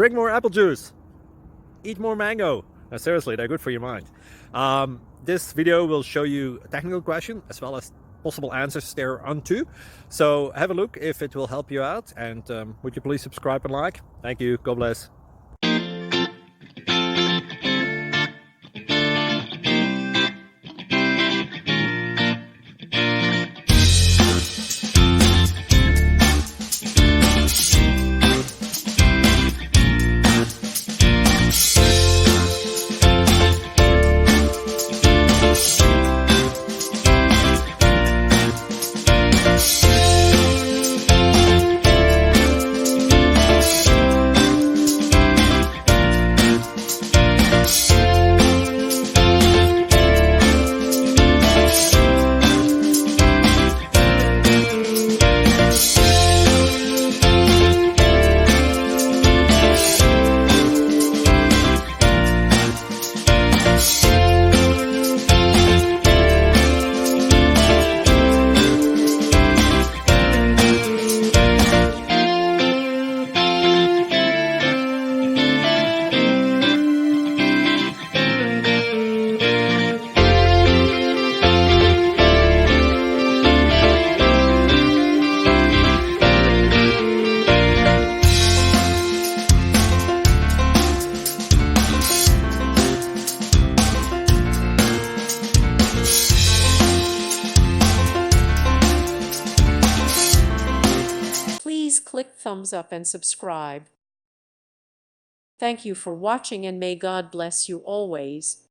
Drink more apple juice. Eat more mango. No, seriously, they're good for your mind. This video will show you a technical question as well as possible answers thereunto. So have a look if it will help you out, and would you please subscribe and like? Thank you. God bless. Please click thumbs up and subscribe. Thank you for watching, and may God bless you always.